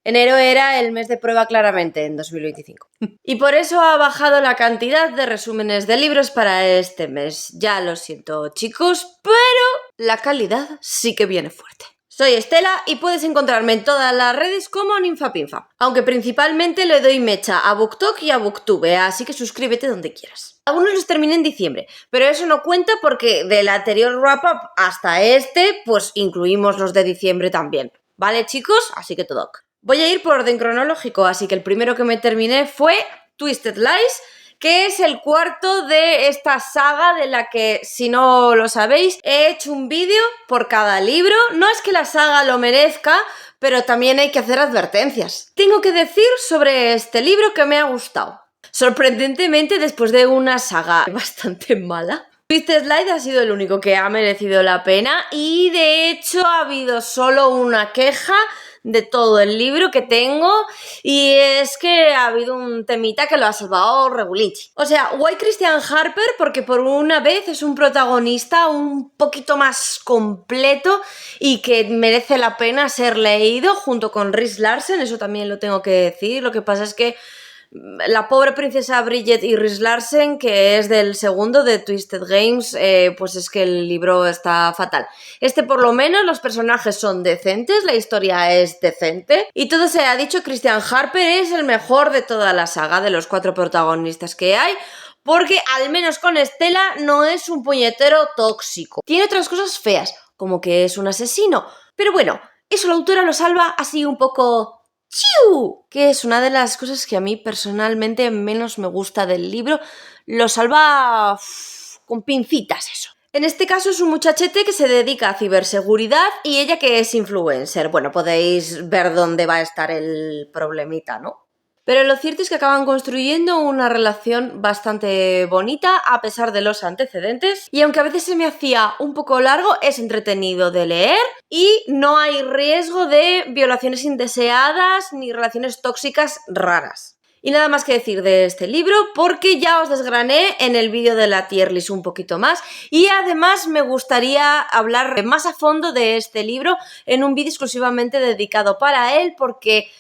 Enero era el mes de prueba claramente en 2025. Y por eso ha bajado la cantidad de resúmenes de libros para este mes. Ya lo siento, chicos, pero la calidad sí que viene fuerte. Soy Estela y puedes encontrarme en todas las redes como Ninfapinfa, aunque principalmente le doy mecha a BookTok y a Booktube, así que suscríbete donde quieras. Algunos los terminé en diciembre, pero eso no cuenta porque del anterior wrap-up hasta este, pues incluimos los de diciembre también. ¿Vale, chicos? Así que todo ok. Voy a ir por orden cronológico, así que el primero que me terminé fue Twisted Lies, que es el cuarto de esta saga de la que, si no lo sabéis, he hecho un vídeo por cada libro. No es que la saga lo merezca, pero también hay que hacer advertencias. Tengo que decir sobre este libro que me ha gustado. Sorprendentemente, después de una saga bastante mala, Twisted Lies ha sido el único que ha merecido la pena y de hecho ha habido solo una queja de todo el libro que tengo y es que ha habido un temita que lo ha salvado regulinchi. O sea, guay Christian Harper porque por una vez es un protagonista un poquito más completo y que merece la pena ser leído junto con Rhys Larsen, eso también lo tengo que decir. Lo que pasa es que la pobre princesa Bridget y Rhys Larsen, que es del segundo de Twisted Games, pues es que el libro está fatal. Este por lo menos los personajes son decentes, la historia es decente y todo se ha dicho, Christian Harper es el mejor de toda la saga, de los 4 protagonistas que hay, porque al menos con Estela no es un puñetero tóxico. Tiene otras cosas feas, como que es un asesino, pero bueno, eso la autora lo salva así un poco... ¡Chiu! Que es una de las cosas que a mí personalmente menos me gusta del libro. Lo salva con pincitas eso. En este caso es un muchachete que se dedica a ciberseguridad y ella que es influencer. Bueno, podéis ver dónde va a estar el problemita, ¿no? Pero lo cierto es que acaban construyendo una relación bastante bonita a pesar de los antecedentes y aunque a veces se me hacía un poco largo, es entretenido de leer y no hay riesgo de violaciones indeseadas ni relaciones tóxicas raras. Y nada más que decir de este libro porque ya os desgrané en el vídeo de la tier list un poquito más y además me gustaría hablar más a fondo de este libro en un vídeo exclusivamente dedicado para él porque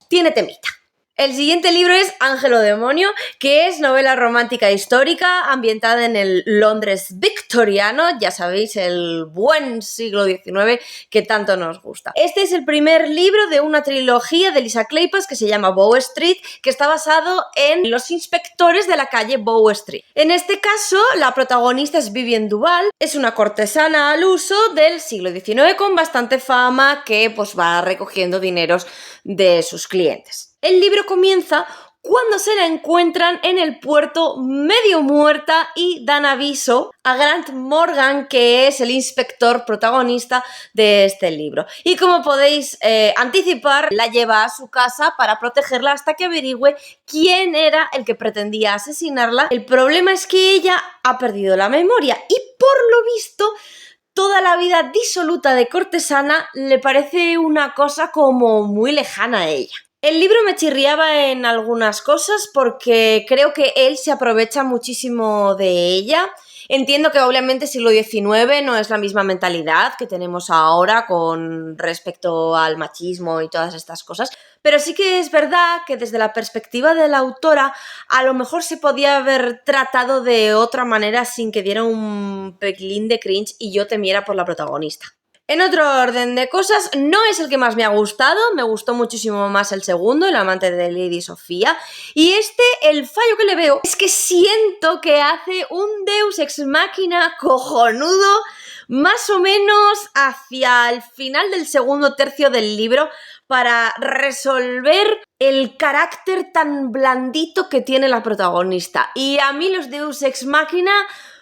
tiene temita. El siguiente libro es Ángel o Demonio, que es novela romántica histórica ambientada en el Londres victoriano, ya sabéis, el buen siglo XIX que tanto nos gusta. Este es el primer libro de una trilogía de Lisa Kleypas que se llama Bow Street, que está basado en los inspectores de la calle Bow Street. En este caso, la protagonista es Vivienne Duval, es una cortesana al uso del siglo XIX con bastante fama que pues va recogiendo dineros de sus clientes. El libro comienza cuando se la encuentran en el puerto medio muerta y dan aviso a Grant Morgan, que es el inspector protagonista de este libro. Y como podéis anticipar, la lleva a su casa para protegerla hasta que averigüe quién era el que pretendía asesinarla. El problema es que ella ha perdido la memoria y por lo visto toda la vida disoluta de cortesana le parece una cosa como muy lejana a ella. El libro me chirriaba en algunas cosas porque creo que él se aprovecha muchísimo de ella. Entiendo que obviamente siglo XIX no es la misma mentalidad que tenemos ahora con respecto al machismo y todas estas cosas, pero sí que es verdad que desde la perspectiva de la autora a lo mejor se podía haber tratado de otra manera sin que diera un pelín de cringe y yo temiera por la protagonista. En otro orden de cosas, no es el que más me ha gustado, me gustó muchísimo más el segundo, El amante de Lady Sofía, y el fallo que le veo es que siento que hace un Deus ex machina cojonudo más o menos hacia el final del segundo tercio del libro para resolver el carácter tan blandito que tiene la protagonista. Y a mí los Deus ex machina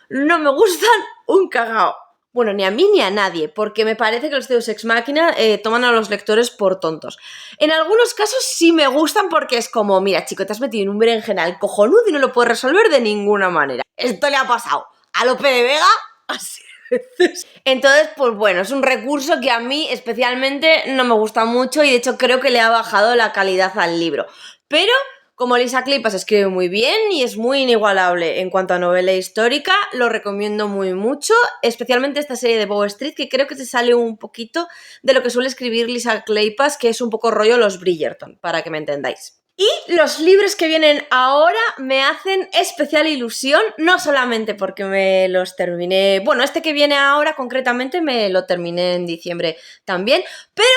no me gustan un cagao. Bueno, ni a mí ni a nadie, porque me parece que los Deus Ex Machina toman a los lectores por tontos. En algunos casos sí me gustan porque es como, mira chico, te has metido en un berenjenal cojonudo y no lo puedes resolver de ninguna manera. Esto le ha pasado a Lope de Vega así veces. Entonces, pues bueno, es un recurso que a mí especialmente no me gusta mucho y de hecho creo que le ha bajado la calidad al libro. Pero Como Lisa Kleypas escribe muy bien y es muy inigualable en cuanto a novela histórica, lo recomiendo muy mucho, especialmente esta serie de Bow Street, que creo que se sale un poquito de lo que suele escribir Lisa Kleypas, que es un poco rollo los Bridgerton, para que me entendáis. Y los libros que vienen ahora me hacen especial ilusión, no solamente porque me los terminé, bueno, este que viene ahora concretamente me lo terminé en diciembre también, pero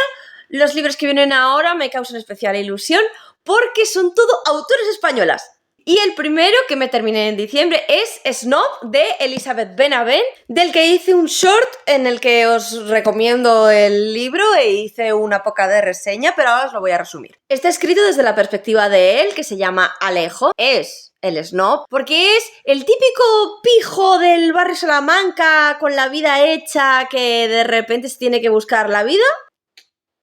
los libros que vienen ahora me causan especial ilusión porque son todo autores españolas. Y el primero que me terminé en diciembre es Snob, de Elizabeth Benavent, del que hice un short en el que os recomiendo el libro e hice una poca de reseña, pero ahora os lo voy a resumir. Está escrito desde la perspectiva de él, que se llama Alejo. Es el snob, porque es el típico pijo del barrio Salamanca con la vida hecha que de repente se tiene que buscar la vida.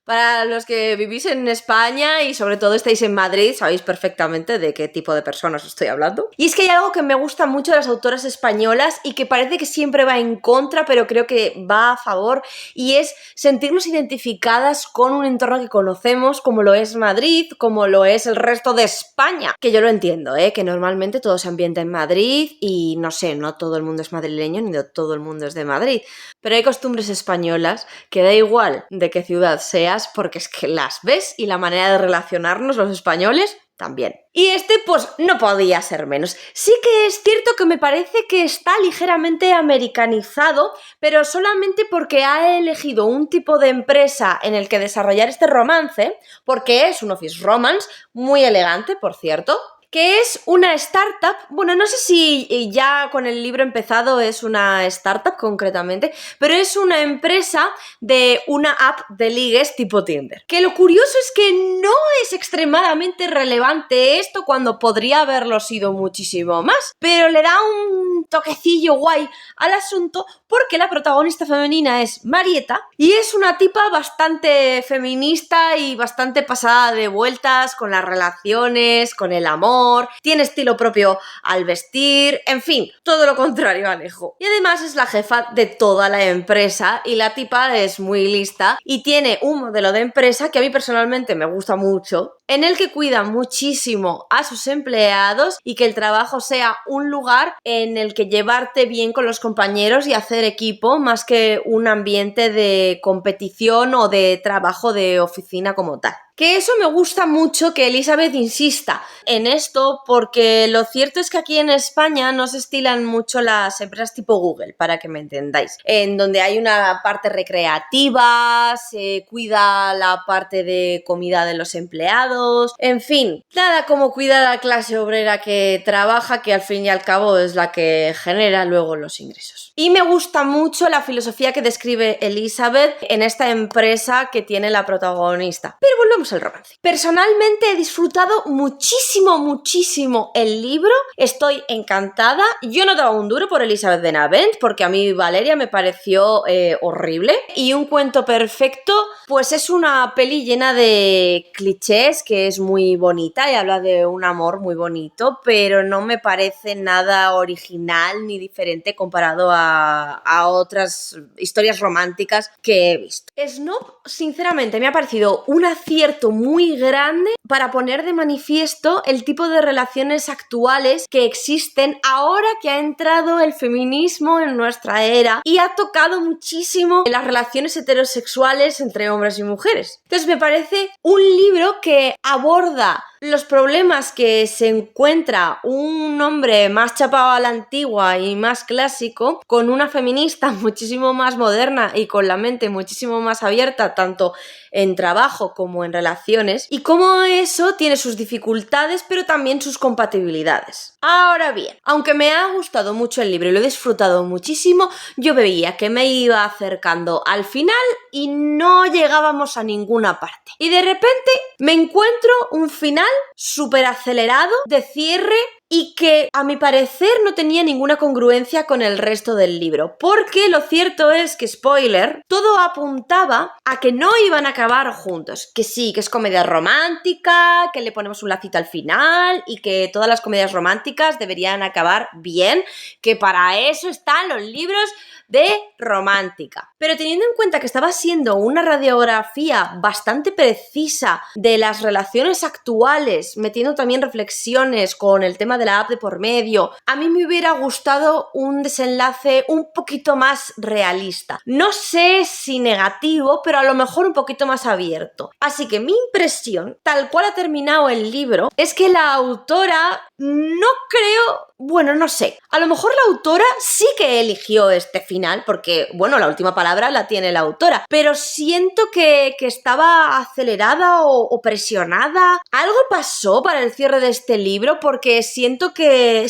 Para los que vivís en España y sobre todo estáis en Madrid, sabéis perfectamente de qué tipo de personas estoy hablando. Y es que hay algo que me gusta mucho de las autoras españolas y que parece que siempre va en contra, pero creo que va a favor, y es sentirnos identificadas con un entorno que conocemos, como lo es Madrid, como lo es el resto de España. Que yo lo entiendo, que normalmente todo se ambienta en Madrid y no sé, no todo el mundo es madrileño ni todo el mundo es de Madrid. Pero hay costumbres españolas que da igual de qué ciudad seas, porque es que las ves y la manera de relacionarnos los españoles también. Y este pues no podía ser menos. Sí que es cierto que me parece que está ligeramente americanizado, pero solamente porque ha elegido un tipo de empresa en el que desarrollar este romance, porque es un office romance muy elegante, por cierto, que es una startup. Bueno, no sé si ya con el libro empezado es una startup concretamente, pero es una empresa de una app de ligues tipo Tinder. Que lo curioso es que no es extremadamente relevante esto cuando podría haberlo sido muchísimo más, pero le da un toquecillo guay al asunto porque la protagonista femenina es Marieta y es una tipa bastante feminista y bastante pasada de vueltas con las relaciones, con el amor, tiene estilo propio al vestir, en fin, todo lo contrario a Alejo. Y además es la jefa de toda la empresa y la tipa es muy lista y tiene un modelo de empresa que a mí personalmente me gusta mucho, en el que cuida muchísimo a sus empleados y que el trabajo sea un lugar en el que llevarte bien con los compañeros y hacer equipo, más que un ambiente de competición o de trabajo de oficina como tal. Que eso me gusta mucho que Elizabeth insista en esto, porque lo cierto es que aquí en España no se estilan mucho las empresas tipo Google, para que me entendáis, en donde hay una parte recreativa, se cuida la parte de comida de los empleados, en fin, nada como cuidar a la clase obrera que trabaja, que al fin y al cabo es la que genera luego los ingresos. Y me gusta mucho la filosofía que describe Elizabeth en esta empresa que tiene la protagonista. Pero volvemos al romance. Personalmente he disfrutado muchísimo el libro, estoy encantada. Yo no daba un duro por Elizabeth Benavent porque a mí Valeria me pareció horrible, y Un cuento perfecto pues es una peli llena de clichés que es muy bonita y habla de un amor muy bonito, pero no me parece nada original ni diferente comparado a otras historias románticas que he visto. Snob, sinceramente, me ha parecido un acierto muy grande para poner de manifiesto el tipo de relaciones actuales que existen ahora que ha entrado el feminismo en nuestra era y ha tocado muchísimo las relaciones heterosexuales entre hombres y mujeres. Entonces me parece un libro que aborda los problemas que se encuentra un hombre más chapado a la antigua y más clásico con una feminista muchísimo más moderna y con la mente muchísimo más abierta, tanto en trabajo como en relaciones, y cómo eso tiene sus dificultades pero también sus compatibilidades. Ahora bien, aunque me ha gustado mucho el libro y lo he disfrutado muchísimo, yo veía que me iba acercando al final y no llegábamos a ninguna parte. Y de repente me encuentro un final súper acelerado de cierre y que a mi parecer no tenía ninguna congruencia con el resto del libro, porque lo cierto es que, spoiler, todo apuntaba a que no iban a acabar juntos, que sí, que es comedia romántica, que le ponemos un lacito al final y que todas las comedias románticas deberían acabar bien, que para eso están los libros de romántica. Pero teniendo en cuenta que estaba siendo una radiografía bastante precisa de las relaciones actuales, metiendo también reflexiones con el tema de la app de por medio, a mí me hubiera gustado un desenlace un poquito más realista. No sé si negativo, pero a lo mejor un poquito más abierto. Así que mi impresión, tal cual ha terminado el libro, es que la autora no creo... Bueno, no sé. A lo mejor la autora sí que eligió este final, porque, bueno, la última palabra la tiene la autora, pero siento que estaba acelerada o presionada. Algo pasó para el cierre de este libro, porque siento que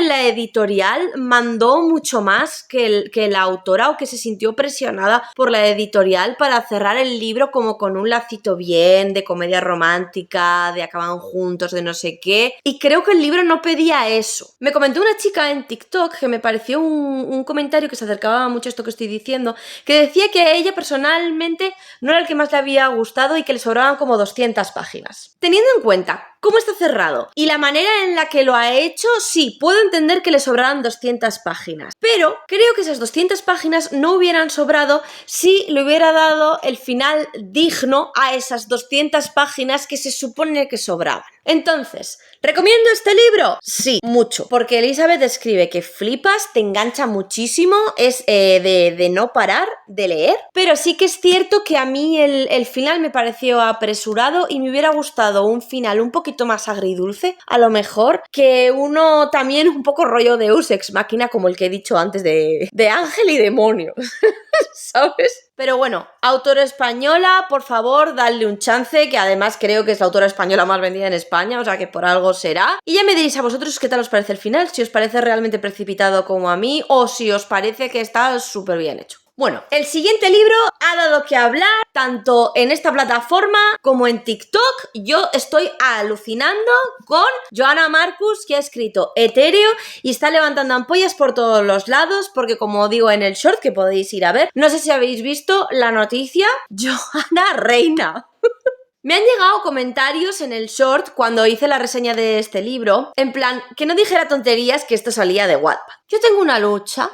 la editorial mandó mucho más que la autora, o que se sintió presionada por la editorial para cerrar el libro como con un lacito bien, de comedia romántica, de acaban juntos, de no sé qué. Y creo que el libro no pedía eso. Me comentó una chica en TikTok que me pareció un comentario que se acercaba mucho a esto que estoy diciendo, que decía que a ella personalmente no era el que más le había gustado y que le sobraban como 200 páginas. Teniendo en cuenta cómo está cerrado y la manera en la que lo ha hecho, sí, puedo entender que le sobraran 200 páginas, pero creo que esas 200 páginas no hubieran sobrado si le hubiera dado el final digno a esas 200 páginas que se supone que sobraban. Entonces, ¿recomiendo este libro? Sí, mucho, porque Elizabeth escribe que flipas, te engancha muchísimo, es de no parar de leer, pero sí que es cierto que a mí el final me pareció apresurado y me hubiera gustado un final un poquito más agridulce, a lo mejor, que uno también un poco rollo de Deus Ex Machina, como el que he dicho antes de ángel y demonio, ¿sabes? Pero bueno, autora española, por favor, dadle un chance, que además creo que es la autora española más vendida en España, o sea que por algo será. Y ya me diréis a vosotros qué tal os parece el final, si os parece realmente precipitado como a mí, o si os parece que está súper bien hecho. Bueno, el siguiente libro ha dado que hablar tanto en esta plataforma como en TikTok. Yo estoy alucinando con Johanna Marcus, que ha escrito Etéreo y está levantando ampollas por todos los lados, porque como digo en el short que podéis ir a ver, no sé si habéis visto la noticia, Johanna reina. Me han llegado comentarios en el short cuando hice la reseña de este libro, en plan, que no dijera tonterías que esto salía de Wattpad. Yo tengo una lucha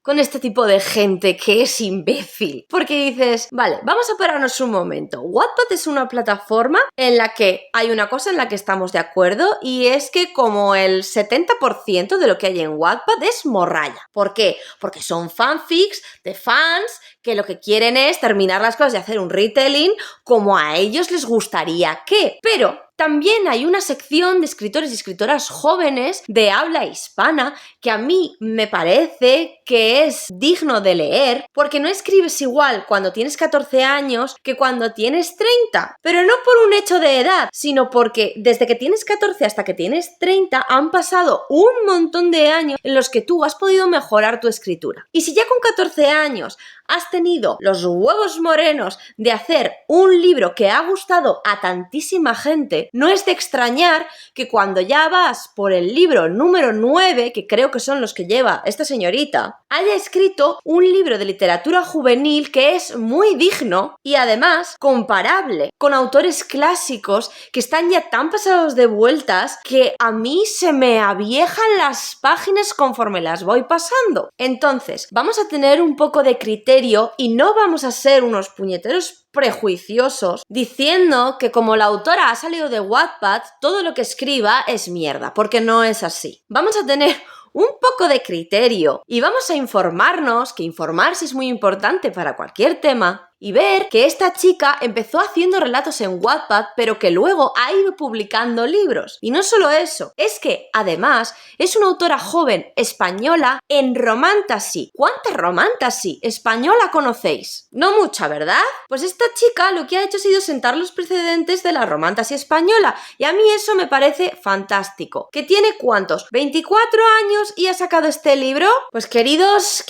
con este tipo de gente que es imbécil. Porque dices, vale, vamos a pararnos un momento. Wattpad es una plataforma en la que hay una cosa en la que estamos de acuerdo, y es que como el 70% de lo que hay en Wattpad es morralla. ¿Por qué? Porque son fanfics de fans que lo que quieren es terminar las cosas y hacer un retelling como a ellos les gustaría que. Pero también hay una sección de escritores y escritoras jóvenes de habla hispana que a mí me parece que es digno de leer, porque no escribes igual cuando tienes 14 años que cuando tienes 30, pero no por un hecho de edad, sino porque desde que tienes 14 hasta que tienes 30 han pasado un montón de años en los que tú has podido mejorar tu escritura. Y si ya con 14 años has tenido los huevos morenos de hacer un libro que ha gustado a tantísima gente, no es de extrañar que cuando ya vas por el libro número 9, que creo que son los que lleva esta señorita, haya escrito un libro de literatura juvenil que es muy digno y además comparable con autores clásicos que están ya tan pasados de vueltas que a mí se me aviejan las páginas conforme las voy pasando. Entonces, vamos a tener un poco de criterio y no vamos a ser unos puñeteros prejuiciosos diciendo que como la autora ha salido de Wattpad, todo lo que escriba es mierda, porque no es así. Vamos a tener un poco de criterio y vamos a informarnos, que informarse es muy importante para cualquier tema, y ver que esta chica empezó haciendo relatos en Wattpad, pero que luego ha ido publicando libros. Y no solo eso, es que además es una autora joven española en romantasy. ¿Cuánta romantasy española conocéis? No mucha, ¿verdad? Pues esta chica lo que ha hecho ha sido sentar los precedentes de la romantasy española, y a mí eso me parece fantástico. ¿Que tiene cuántos? 24 años y ha sacado este libro. Pues queridos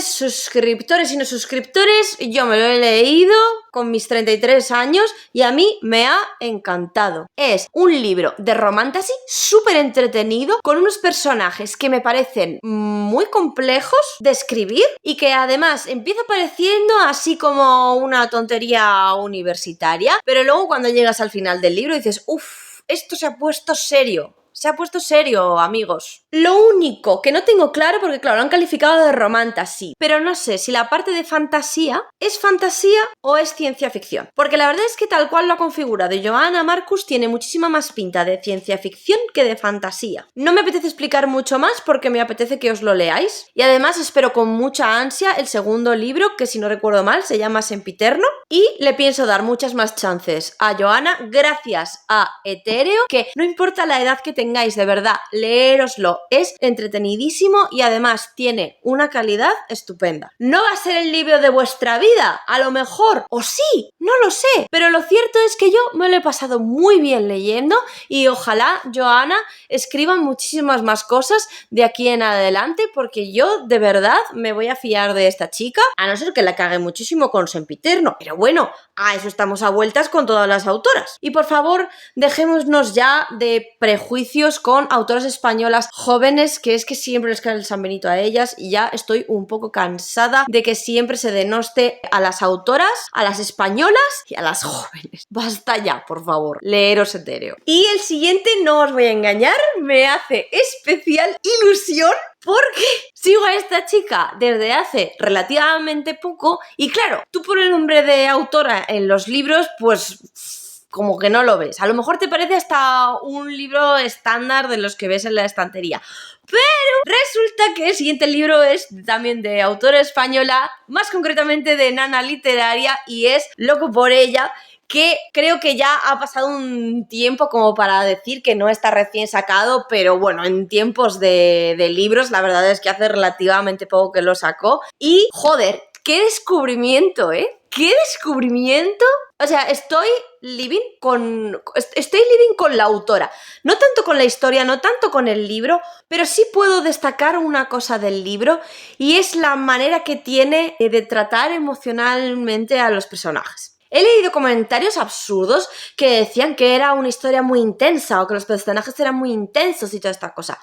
suscriptores y no suscriptores, yo me lo he leído leído con mis 33 años y a mí me ha encantado. Es un libro de romantasy súper entretenido con unos personajes que me parecen muy complejos de escribir y que además empieza pareciendo así como una tontería universitaria, pero luego cuando llegas al final del libro dices, uff, esto se ha puesto serio. Se ha puesto serio, amigos. Lo único que no tengo claro, porque claro, lo han calificado de romantasy, pero no sé si la parte de fantasía es fantasía o es ciencia ficción. Porque la verdad es que tal cual lo ha configurado Johanna Marcus tiene muchísima más pinta de ciencia ficción que de fantasía. No me apetece explicar mucho más porque me apetece que os lo leáis. Y además espero con mucha ansia el segundo libro, que si no recuerdo mal se llama Sempiterno. Y le pienso dar muchas más chances a Johanna gracias a Etéreo, que no importa la edad que tengáis, de verdad, leéroslo, es entretenidísimo y además tiene una calidad estupenda. No va a ser el libro de vuestra vida, a lo mejor, o sí, no lo sé, pero lo cierto es que yo me lo he pasado muy bien leyendo y ojalá Johanna escriba muchísimas más cosas de aquí en adelante, porque yo de verdad me voy a fiar de esta chica, a no ser que la cague muchísimo con Sempiterno, pero bueno, a eso estamos a vueltas con todas las autoras. Y por favor, dejémonos ya de prejuicios con autoras españolas jóvenes, que es que siempre les cae el San Benito a ellas y ya estoy un poco cansada de que siempre se denoste a las autoras, a las españolas y a las jóvenes. Basta ya, por favor, leeros Etéreo. Y el siguiente, no os voy a engañar, me hace especial ilusión porque sigo a esta chica desde hace relativamente poco y claro, tú por el nombre de autora en los libros, pues como que no lo ves. A lo mejor te parece hasta un libro estándar de los que ves en la estantería. Pero resulta que el siguiente libro es también de autora española, más concretamente de Nana Literaria, y es Loco por ella, que creo que ya ha pasado un tiempo como para decir que no está recién sacado, pero bueno, en tiempos de libros la verdad es que hace relativamente poco que lo sacó. Y joder, qué descubrimiento, ¿eh? ¡Qué descubrimiento! O sea, estoy living con la autora. No tanto con la historia, no tanto con el libro, pero sí puedo destacar una cosa del libro y es la manera que tiene de tratar emocionalmente a los personajes. He leído comentarios absurdos que decían que era una historia muy intensa o que los personajes eran muy intensos y toda esta cosa.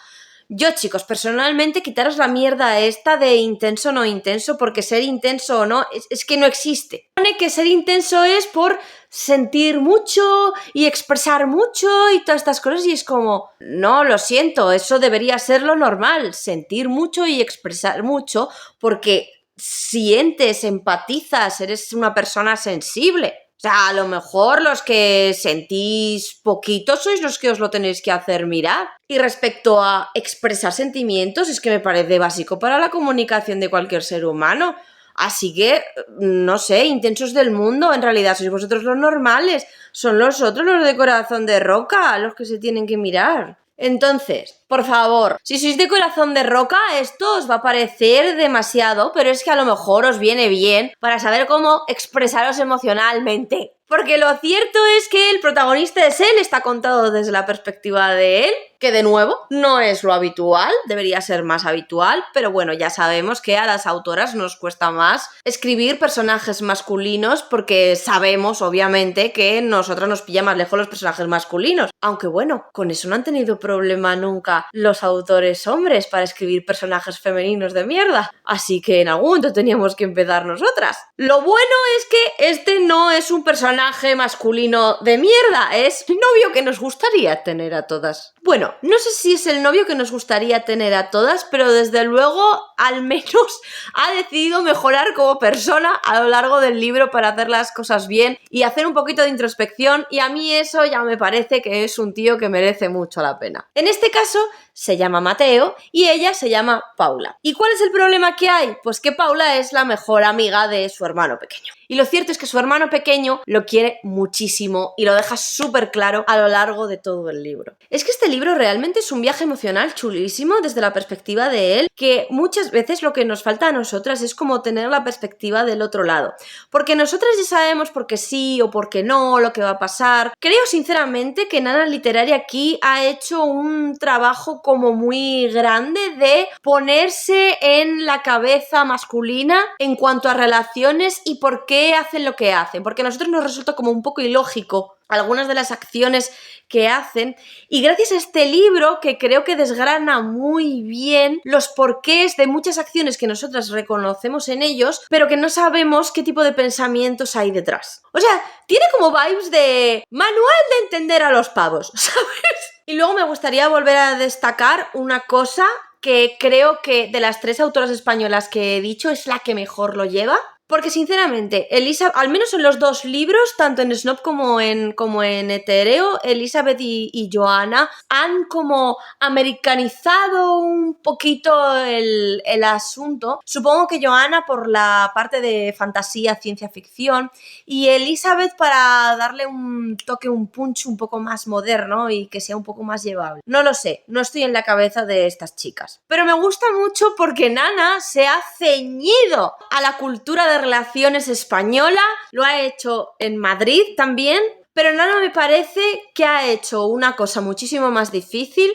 Yo, chicos, personalmente, quitaros la mierda esta de intenso o no intenso, porque ser intenso o no es que no existe. Pone que ser intenso es por sentir mucho y expresar mucho y todas estas cosas y es como, no, lo siento, eso debería ser lo normal, sentir mucho y expresar mucho porque sientes, empatizas, eres una persona sensible. O sea, a lo mejor los que sentís poquito sois los que os lo tenéis que hacer mirar. Y respecto a expresar sentimientos, es que me parece básico para la comunicación de cualquier ser humano. Así que, no sé, intensos del mundo, en realidad sois vosotros los normales. Son los otros los de corazón de roca los que se tienen que mirar. Entonces, por favor, si sois de corazón de roca, esto os va a parecer demasiado, pero es que a lo mejor os viene bien para saber cómo expresaros emocionalmente. Porque lo cierto es que el protagonista es él, está contado desde la perspectiva de él, que de nuevo no es lo habitual, debería ser más habitual, pero bueno, ya sabemos que a las autoras nos cuesta más escribir personajes masculinos porque sabemos, obviamente, que nosotras nos pilla más lejos los personajes masculinos. Aunque bueno, con eso no han tenido problema nunca los autores hombres para escribir personajes femeninos de mierda. Así que en algún momento teníamos que empezar nosotras. Lo bueno es que este no es un personaje masculino de mierda, es el novio que nos gustaría tener a todas. Bueno, no sé si es el novio que nos gustaría tener a todas, pero desde luego al menos ha decidido mejorar como persona a lo largo del libro para hacer las cosas bien y hacer un poquito de introspección, y a mí eso ya me parece que es un tío que merece mucho la pena. En este caso se llama Mateo y ella se llama Paula. ¿Y cuál es el problema que hay? Pues que Paula es la mejor amiga de su hermano pequeño. Y lo cierto es que su hermano pequeño lo quiere muchísimo y lo deja súper claro a lo largo de todo el libro. Es que este libro realmente es un viaje emocional chulísimo desde la perspectiva de él, que muchas veces lo que nos falta a nosotras es como tener la perspectiva del otro lado. Porque nosotras ya sabemos por qué sí o por qué no, lo que va a pasar. Creo sinceramente que Nana Literaria aquí ha hecho un trabajo como muy grande de ponerse en la cabeza masculina en cuanto a relaciones y por qué hacen lo que hacen, porque a nosotros nos resulta como un poco ilógico algunas de las acciones que hacen, y gracias a este libro, que creo que desgrana muy bien los porqués de muchas acciones que nosotras reconocemos en ellos, pero que no sabemos qué tipo de pensamientos hay detrás. O sea, tiene como vibes de manual de entender a los pavos, ¿sabes? Y luego me gustaría volver a destacar una cosa que creo que de las 3 autoras españolas que he dicho es la que mejor lo lleva. Porque sinceramente, al menos en los 2 libros, tanto en Snob como en Etéreo, Elizabeth y Joanna han como americanizado un poquito el asunto. Supongo que Joanna por la parte de fantasía, ciencia ficción, y Elizabeth para darle un toque, un punch un poco más moderno y que sea un poco más llevable. No lo sé, no estoy en la cabeza de estas chicas. Pero me gusta mucho porque Nana se ha ceñido a la cultura de relaciones española, lo ha hecho en Madrid también, pero Nana me parece que ha hecho una cosa muchísimo más difícil,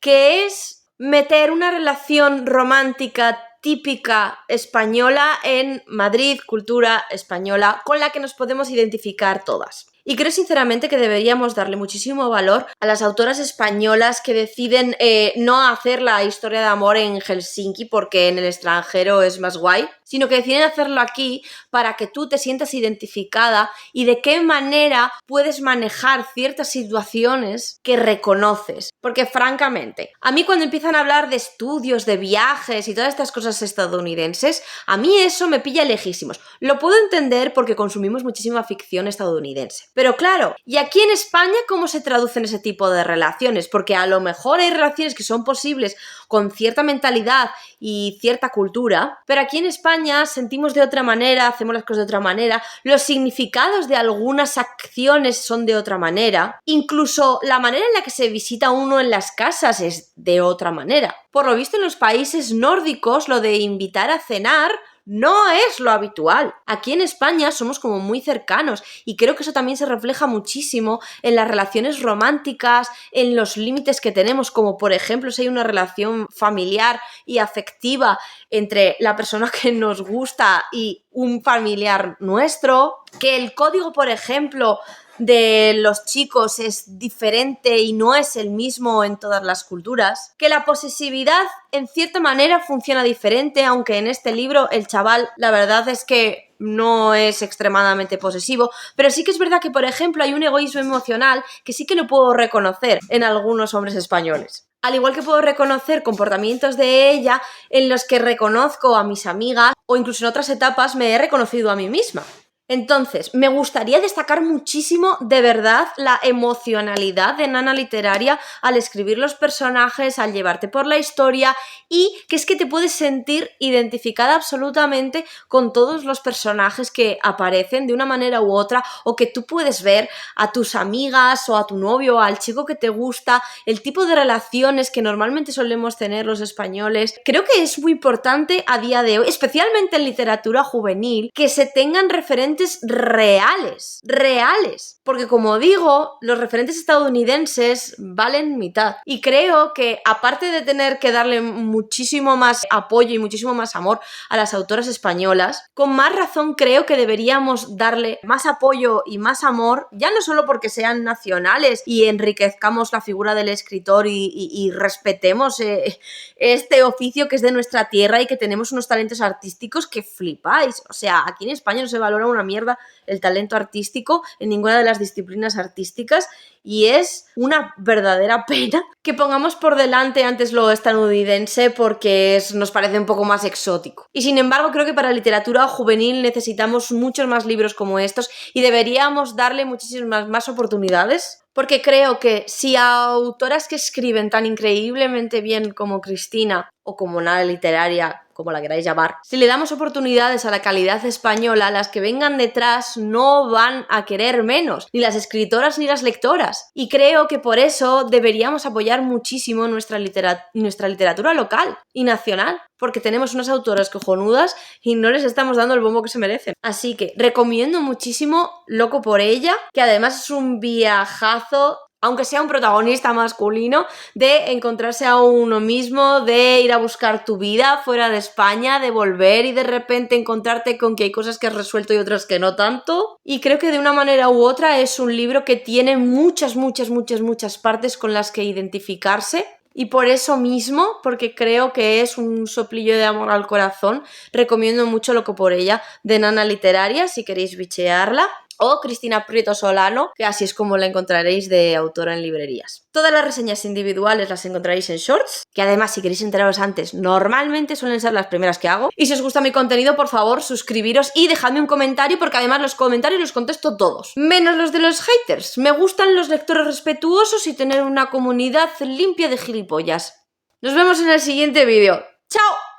que es meter una relación romántica típica española en Madrid, cultura española, con la que nos podemos identificar todas. Y creo sinceramente que deberíamos darle muchísimo valor a las autoras españolas que deciden no hacer la historia de amor en Helsinki porque en el extranjero es más guay, sino que deciden hacerlo aquí para que tú te sientas identificada y de qué manera puedes manejar ciertas situaciones que reconoces. Porque francamente, a mí cuando empiezan a hablar de estudios, de viajes y todas estas cosas estadounidenses, a mí eso me pilla lejísimos. Lo puedo entender porque consumimos muchísima ficción estadounidense. Pero claro, ¿y aquí en España cómo se traducen ese tipo de relaciones? Porque a lo mejor hay relaciones que son posibles con cierta mentalidad y cierta cultura, pero aquí en España sentimos de otra manera, hacemos las cosas de otra manera, los significados de algunas acciones son de otra manera, incluso la manera en la que se visita uno en las casas es de otra manera. Por lo visto en los países nórdicos lo de invitar a cenar no es lo habitual. Aquí en España somos como muy cercanos y creo que eso también se refleja muchísimo en las relaciones románticas, en los límites que tenemos, como por ejemplo si hay una relación familiar y afectiva entre la persona que nos gusta y un familiar nuestro, que el código, por ejemplo, de los chicos es diferente y no es el mismo en todas las culturas, que la posesividad en cierta manera funciona diferente, aunque en este libro el chaval la verdad es que no es extremadamente posesivo, pero sí que es verdad que, por ejemplo, hay un egoísmo emocional que sí que lo puedo reconocer en algunos hombres españoles. Al igual que puedo reconocer comportamientos de ella en los que reconozco a mis amigas o incluso en otras etapas me he reconocido a mí misma. Entonces, me gustaría destacar muchísimo, de verdad, la emocionalidad de Nana Literaria al escribir los personajes, al llevarte por la historia y que es que te puedes sentir identificada absolutamente con todos los personajes que aparecen de una manera u otra o que tú puedes ver a tus amigas o a tu novio o al chico que te gusta, el tipo de relaciones que normalmente solemos tener los españoles. Creo que es muy importante a día de hoy, especialmente en literatura juvenil, que se tengan referentes reales, porque como digo, los referentes estadounidenses valen mitad y creo que aparte de tener que darle muchísimo más apoyo y muchísimo más amor a las autoras españolas, con más razón creo que deberíamos darle más apoyo y más amor, ya no solo porque sean nacionales y enriquezcamos la figura del escritor y respetemos este oficio que es de nuestra tierra y que tenemos unos talentos artísticos que flipáis, o sea, aquí en España no se valora una mierda el talento artístico en ninguna de las disciplinas artísticas y es una verdadera pena que pongamos por delante antes lo estadounidense porque nos parece un poco más exótico. Y sin embargo creo que para literatura juvenil necesitamos muchos más libros como estos y deberíamos darle muchísimas más oportunidades. Porque creo que si a autoras que escriben tan increíblemente bien como Cristina o como Nana Literaria, como la queráis llamar, si le damos oportunidades a la calidad española, las que vengan detrás no van a querer menos, ni las escritoras ni las lectoras. Y creo que por eso deberíamos apoyar muchísimo nuestra literatura local y nacional, porque tenemos unas autoras cojonudas y no les estamos dando el bombo que se merecen. Así que recomiendo muchísimo Loco por ella, que además es un viajazo aunque sea un protagonista masculino, de encontrarse a uno mismo, de ir a buscar tu vida fuera de España, de volver y de repente encontrarte con que hay cosas que has resuelto y otras que no tanto. Y creo que de una manera u otra es un libro que tiene muchas partes con las que identificarse. Y por eso mismo, porque creo que es un soplillo de amor al corazón, recomiendo mucho Loco por ella, de Nana Literaria, si queréis bichearla, o Cristina Prieto Solano, que así es como la encontraréis de autora en librerías. Todas las reseñas individuales las encontraréis en Shorts, que además si queréis enteraros antes, normalmente suelen ser las primeras que hago. Y si os gusta mi contenido, por favor, suscribiros y dejadme un comentario, porque además los comentarios los contesto todos, menos los de los haters. Me gustan los lectores respetuosos y tener una comunidad limpia de gilipollas. Nos vemos en el siguiente vídeo. ¡Chao!